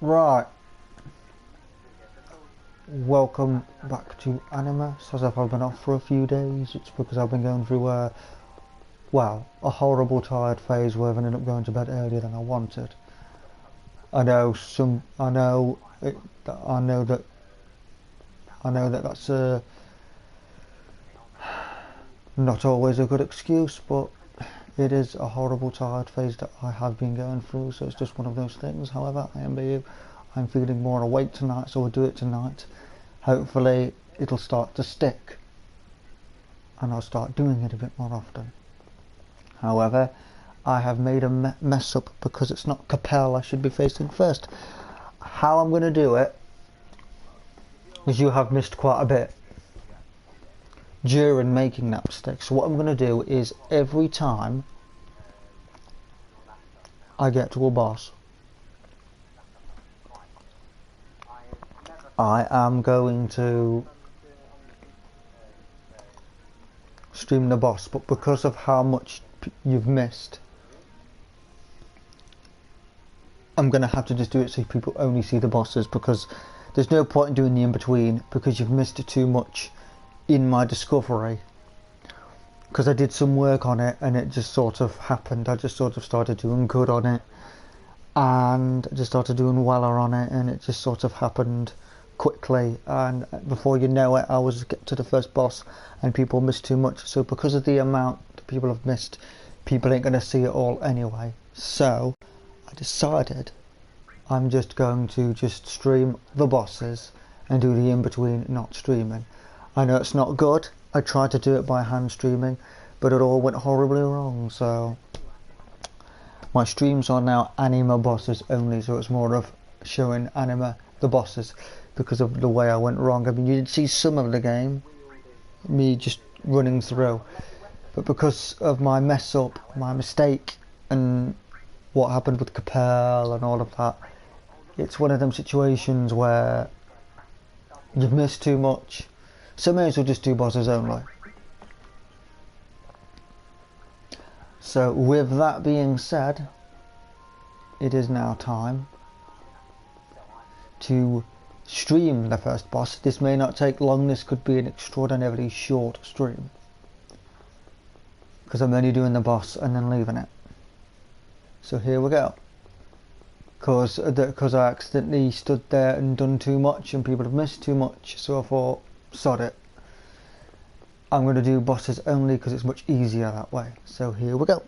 Right, welcome back to Anima. So as I've been off for a few days, it's because I've been going through well, a horrible tired phase where I've ended up going to bed earlier than I wanted. I know that that's not always a good excuse, but it is a horrible tired phase that I have been going through, so it's just one of those things. However, I'm feeling more awake tonight, so we'll do it tonight. Hopefully it'll start to stick and I'll start doing it a bit more often. However, I have made a mess up because it's not Capel I should be facing first. How I'm going to do it is you have missed quite a bit during making that mistake. So what I'm going to do is every time I get to a boss, I am going to stream the boss, but because of how much you've missed, I'm going to have to just do it so people only see the bosses, because there's no point in doing the in-between because you've missed it too much in my discovery. Because I did some work on it and it just sort of happened. I just sort of started doing good on it and I just started doing weller on it, and it just sort of happened quickly, and before you know it I was get to the first boss and people missed too much. So because of the amount that people have missed, people ain't going to see it all anyway. So I decided I'm just going to stream the bosses and do the in-between not streaming. I know it's not good. I tried to do it by hand streaming, but it all went horribly wrong. So my streams are now Anima bosses only, so it's more of showing Anima the bosses because of the way I went wrong. I mean, you did see some of the game, me just running through, but because of my mess up, my mistake, and what happened with Capel and all of that, it's one of them situations where you've missed too much, so may as well just do bosses only. So with that being said, it is now time to stream the first boss. This may not take long, this could be an extraordinarily short stream, because I'm only doing the boss and then leaving it. So here we go. Because I accidentally stood there and done too much and people have missed too much, so I thought, sod it, I'm going to do bosses only because it's much easier that way. So here we go.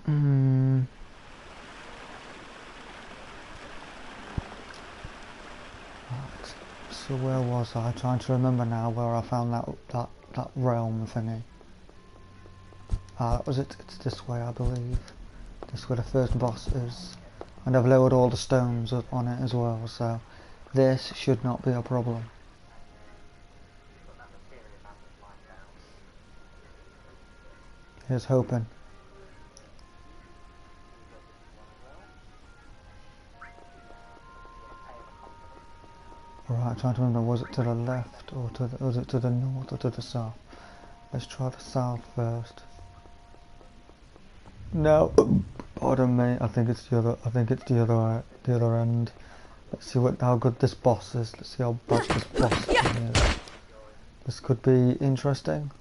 Right. So where was I? Trying to remember now where I found that realm thingy. That was it. It's this way, I believe. This is where the first boss is, and I've lowered all the stones up on it as well, so this should not be a problem. Here's hoping. Right, trying to remember, was it to the left or was it to the north or to the south? Let's try the south first. No, pardon me. I think it's the other end. Let's see how good this boss is. Let's see how bad this boss is. This could be interesting.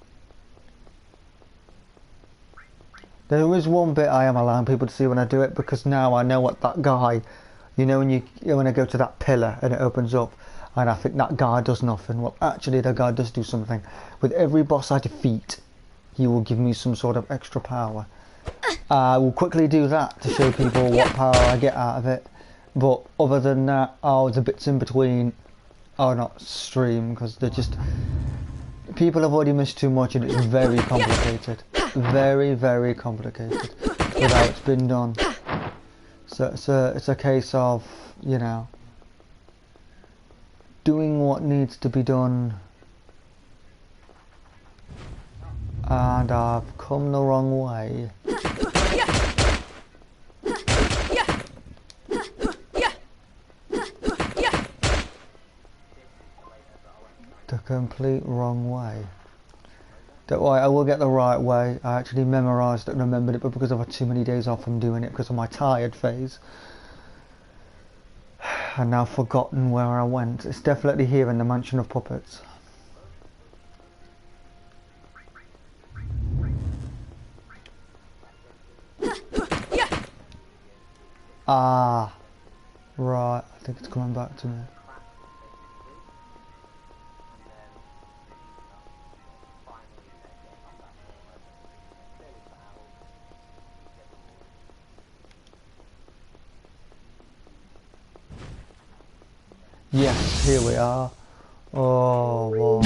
There is one bit I am allowing people to see when I do it, because now I know what that guy, you know, when I go to that pillar and it opens up and I think that guy does nothing. Well, actually the guy does do something. With every boss I defeat, he will give me some sort of extra power. I will quickly do that to show people what power I get out of it, but other than that, the bits in between are not stream, because they're just, people have already missed too much and it's very complicated. Very, very complicated with how it's been done. So it's a case of, you know, doing what needs to be done, and I've come the wrong way. The complete wrong way. Don't worry, I will get the right way. I actually memorised it and remembered it, but because I've had too many days off from doing it because of my tired phase, I've now forgotten where I went. It's definitely here in the Mansion of Puppets. Ah, right, I think it's coming back to me. Yes, here we are. Oh, wow.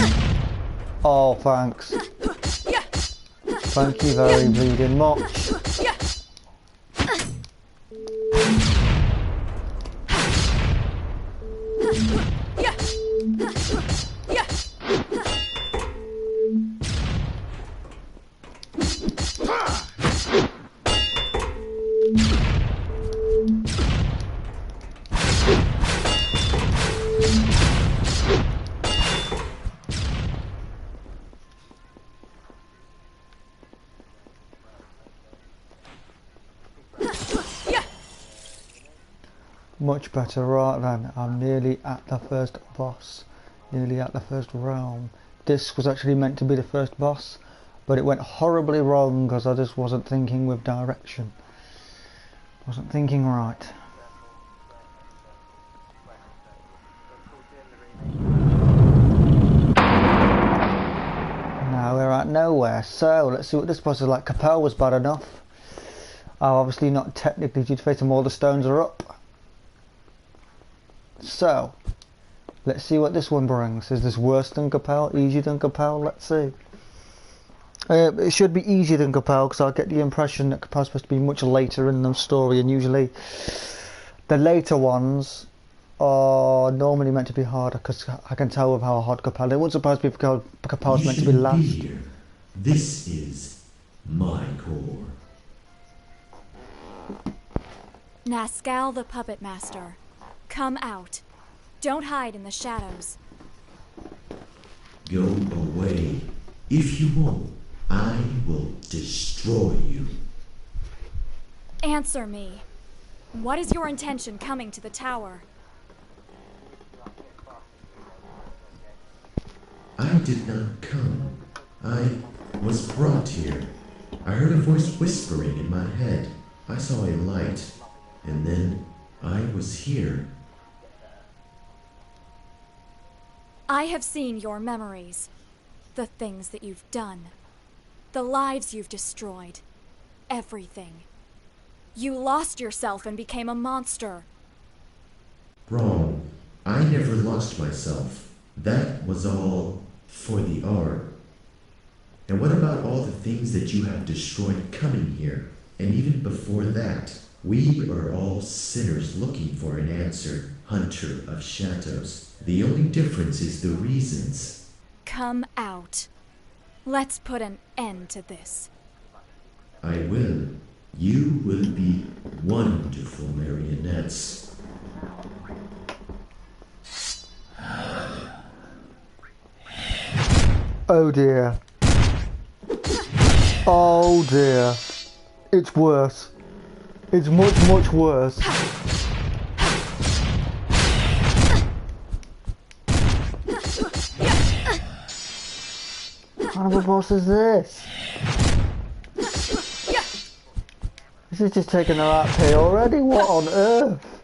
Oh, thanks. Thank you very bleeding much. Much better, right then. I'm nearly at the first boss. Nearly at the first realm. This was actually meant to be the first boss, but it went horribly wrong because I just wasn't thinking with direction. Wasn't thinking right. Now we're at nowhere, so let's see what this boss is like. Capel was bad enough. Obviously not technically due to face him, all the stones are up. So, let's see what this one brings. Is this worse than Capel? Easier than Capel? Let's see. It should be easier than Capel because I get the impression that Capel's supposed to be much later in the story, and usually the later ones are normally meant to be harder because I can tell with how hard Capel is. It wouldn't surprise me if Capel's meant to be last. This is my core. Nascal the Puppet Master. Come out. Don't hide in the shadows. Go away. If you won't, I will destroy you. Answer me. What is your intention coming to the tower? I did not come. I was brought here. I heard a voice whispering in my head. I saw a light, and then I was here. I have seen your memories. The things that you've done. The lives you've destroyed. Everything. You lost yourself and became a monster. Wrong. I never lost myself. That was all for the art. And what about all the things that you have destroyed coming here? And even before that, we are all sinners looking for an answer, Hunter of Shadows. The only difference is the reasons. Come out. Let's put an end to this. I will. You will be wonderful marionettes. Oh dear. Oh dear. It's worse. It's much, much worse. What kind of a boss is this? This is just taking a lap here already. What on earth?